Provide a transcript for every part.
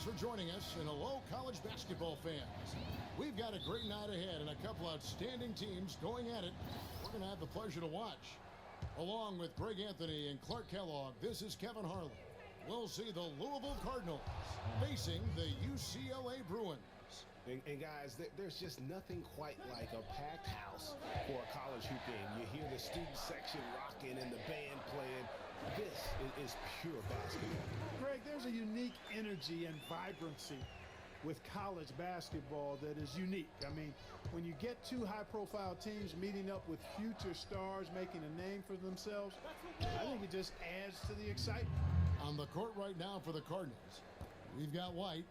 Thanks for joining us, and hello, college basketball fans. We've got a great night ahead and a couple outstanding teams going at it. We're going to have the pleasure to watch. Along with Greg Anthony and Clark Kellogg, this is Kevin Harlan. We'll see the Louisville Cardinals facing the UCLA Bruins. And guys, there's just nothing quite like a packed house for a college hoop game. You hear the student section rocking and the band playing. This is pure basketball. Greg, there's a unique energy and vibrancy with college basketball that is unique. I mean, when you get two high-profile teams meeting up with future stars making a name for themselves, I think it just adds to the excitement. On the court right now for the Cardinals, we've got White.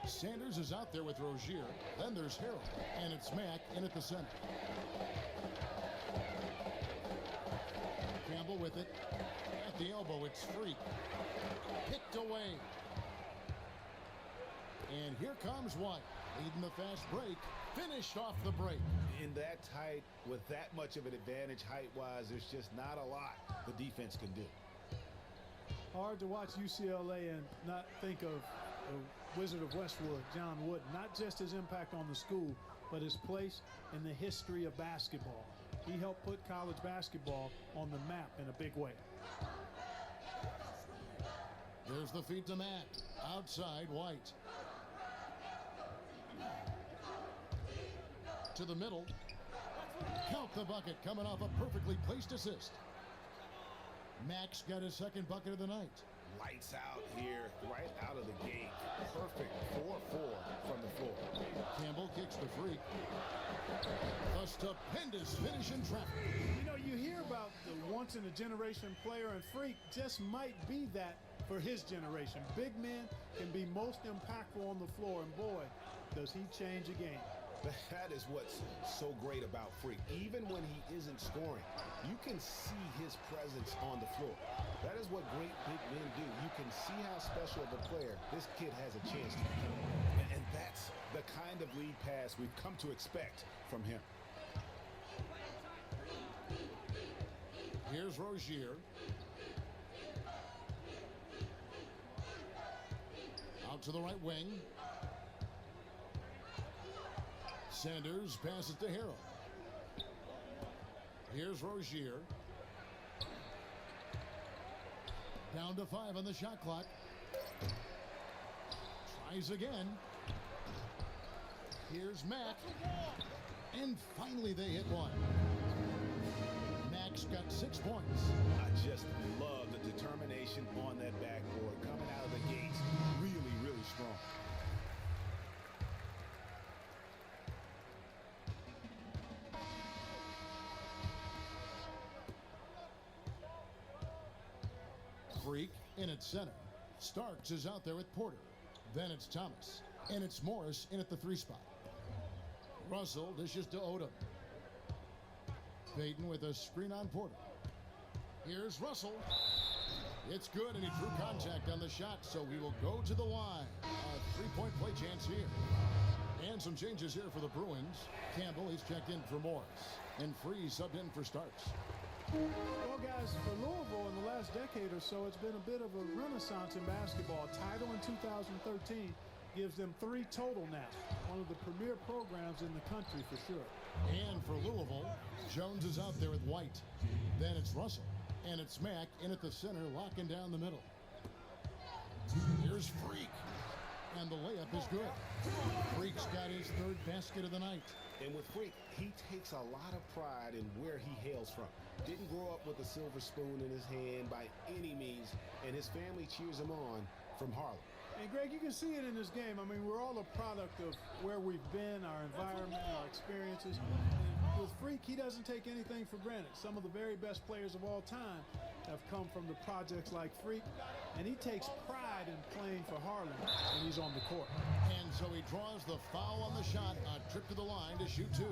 Sanders is out there with Rozier. Then there's Harrell, and it's Mack in at the center. Campbell with it. At the elbow, it's Freak. Picked away. And here comes White, leading the fast break. Finished off the break. In that tight, with that much of an advantage height-wise, there's just not a lot the defense can do. Hard to watch UCLA and not think of the Wizard of Westwood, John Wooden. Not just his impact on the school, but his place in the history of basketball. He helped put college basketball on the map in a big way. There's the feed to Mack. Outside, White. To the middle. Count the bucket, coming off a perfectly placed assist. Mack's got his second bucket of the night. Lights out here, right out of the gate. Perfect 4-4 from the floor. Campbell kicks the Freak. A stupendous finish in traffic. You know, you hear about the once-in-a-generation player, and Freak just might be that for his generation. Big men can be most impactful on the floor, and boy, does he change a game. That is what's so great about Freak. Even when he isn't scoring, you can see his presence on the floor. That is what great big men do. You can see how special of a player this kid has a chance to become. And that's the kind of lead pass we've come to expect from him. Here's Rozier. Out to the right wing. Sanders passes to Harrell. Here's Rozier. Down to 5 on the shot clock. Tries again. Here's Mack. And finally they hit one. Mack's got 6 points. I just love the determination on that backboard. Coming out of the gates really, really strong. Freak in at center. Starks is out there with Porter. Then it's Thomas. And it's Morris in at the 3 spot. Russell dishes to Odom. Payton with a screen on Porter. Here's Russell. It's good, and he drew contact on the shot, so we will go to the line. A 3-point play chance here. And some changes here for the Bruins. Campbell, he's checked in for Morris. And Free subbed in for Starks. Well, guys, for Louisville in the last decade or so, it's been a bit of a renaissance in basketball. A title in 2013 gives them 3 total now. One of the premier programs in the country for sure. And for Louisville, Jones is out there with White. Then it's Russell. And it's Mack in at the center, locking down the middle. Here's Freak. And the layup is good. Freak's got his 3rd basket of the night. And with Freak, he takes a lot of pride in where he hails from. Didn't grow up with a silver spoon in his hand by any means, and his family cheers him on from Harlem. And Greg, you can see it in this game. I mean, we're all a product of where we've been, our environment, our experiences. And with Freak, he doesn't take anything for granted. Some of the very best players of all time have come from the projects like Freak, and he takes pride in playing for Harlem when he's on the court. And so he draws the foul on the shot, a trip to the line to shoot 2.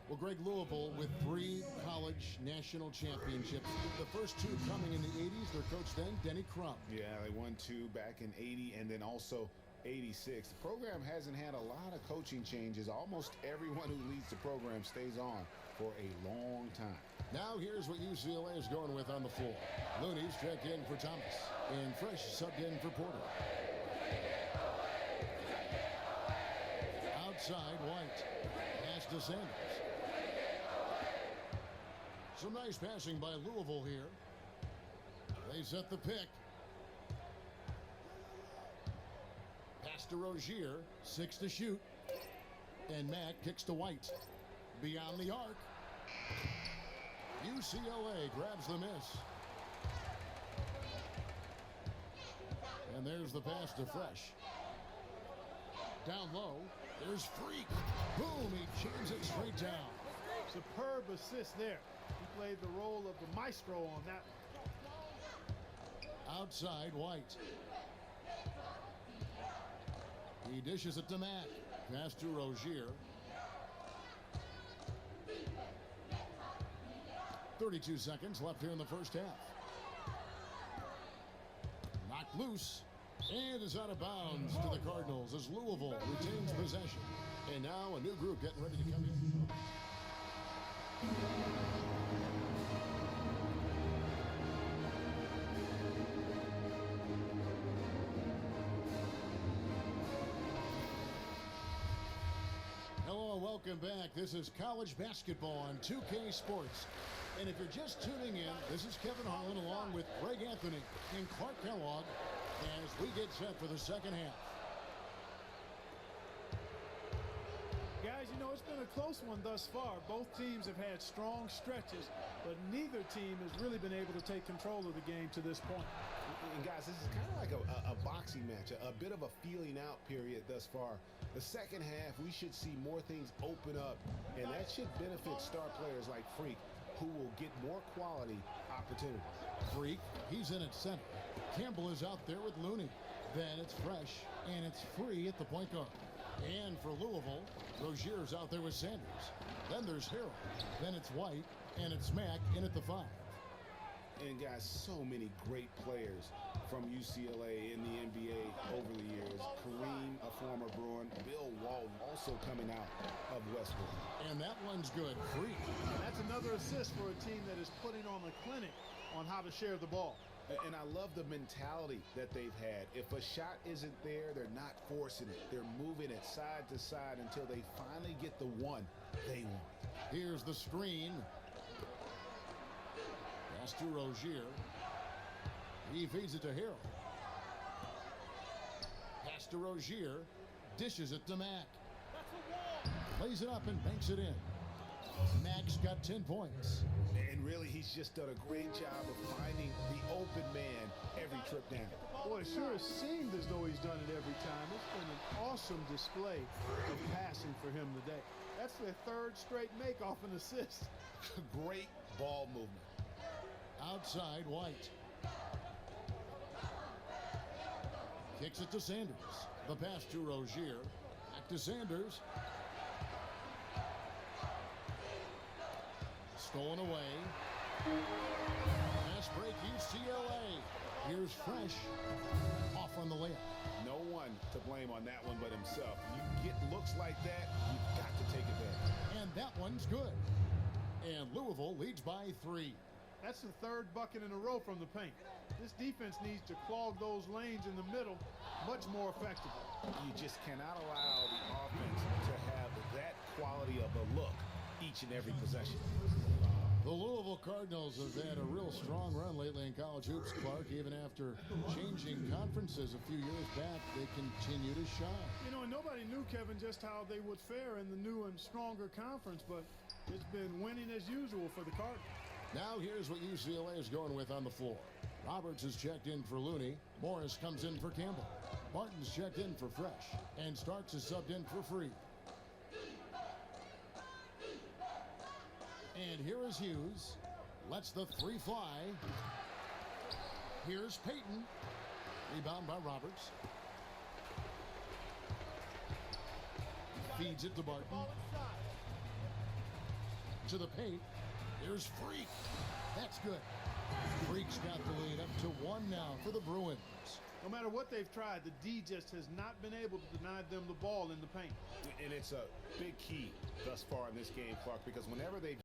Well, Greg, Louisville with 3 college national championships. The first 2 coming in the 80s. Their coach then, Denny Crum. Yeah, they won 2 back in '80, and then also 86. The program hasn't had a lot of coaching changes. Almost everyone who leads the program stays on for a long time. Now here's what UCLA is going with on the floor. Looney's checked in for Thomas, and Fresh subbed in for Porter. Outside, White. Pass to Sanders. Some nice passing by Louisville here. They set the pick. Pass to Rozier. 6 to shoot. And Mack kicks to White. Beyond the arc. UCLA grabs the miss. And there's the pass to Fresh. Down low. There's Freak. Boom, he jams it straight down. Superb assist there. He played the role of the maestro on that one. Outside, White. He dishes it to Mack. Pass to Rozier. 32 seconds left here in the first half. Knocked loose. And is out of bounds to the Cardinals as Louisville retains possession. And now a new group getting ready to come in. Hello and welcome back. This is college basketball on 2K Sports. And if you're just tuning in, this is Kevin Harlan along with Greg Anthony and Clark Kellogg as we get set for the second half. Guys, you know, it's been a close one thus far. Both teams have had strong stretches, but neither team has really been able to take control of the game to this point. And guys, this is kind of like a boxing match, a bit of a feeling out period thus far. The second half, we should see more things open up, and that should benefit star players like Freak, who will get more quality opportunities. Freak, he's in at center. Campbell is out there with Looney. Then it's Fresh, and it's Free at the point guard. And for Louisville, Rozier's out there with Sanders. Then there's Harrell. Then it's White, and it's Mack in at the 5. And guys, so many great players from UCLA in the NBA over the years. Kareem, a former Bruin. Bill Walton also coming out of Westbrook. And that one's good. Free. That's another assist for a team that is putting on a clinic on how to share the ball. And I love the mentality that they've had. If a shot isn't there, they're not forcing it. They're moving it side to side until they finally get the one they want. Here's the screen. Pass to Rozier. He feeds it to Harrell. Pass to Rozier. Dishes it to Mack. Lays it up and banks it in. Mack's got 10 points. And really, he's just done a great job of finding the open man every trip down. Boy, it sure has seemed as though he's done it every time. It's been an awesome display of passing for him today. That's their third straight make off an assist. Great ball movement. Outside, White. Kicks it to Sanders. The pass to Rozier. Back to Sanders. Stolen away. Fast break UCLA. Here's Fresh. Off on the layup. No one to blame on that one but himself. You get looks like that, you've got to take advantage. And that one's good. And Louisville leads by 3. That's the third bucket in a row from the paint. This defense needs to clog those lanes in the middle much more effectively. You just cannot allow the offense to have that quality of a look each and every possession. The Louisville Cardinals have had a real strong run lately in college hoops, Clark. Even after changing conferences a few years back, they continue to shine. You know, and nobody knew, Kevin, just how they would fare in the new and stronger conference, but it's been winning as usual for the Cardinals. Now here's what UCLA is going with on the floor. Roberts is checked in for Looney. Morris comes in for Campbell. Martin's checked in for Fresh. And Starks is subbed in for Free. And here is Hughes. Lets the 3 fly. Here's Payton. Rebound by Roberts. Feeds it to Barton. To the paint. Here's Freak. That's good. Freak's got the lead up to 1 now for the Bruins. No matter what they've tried, the D just has not been able to deny them the ball in the paint. And it's a big key thus far in this game, Clark, because whenever they've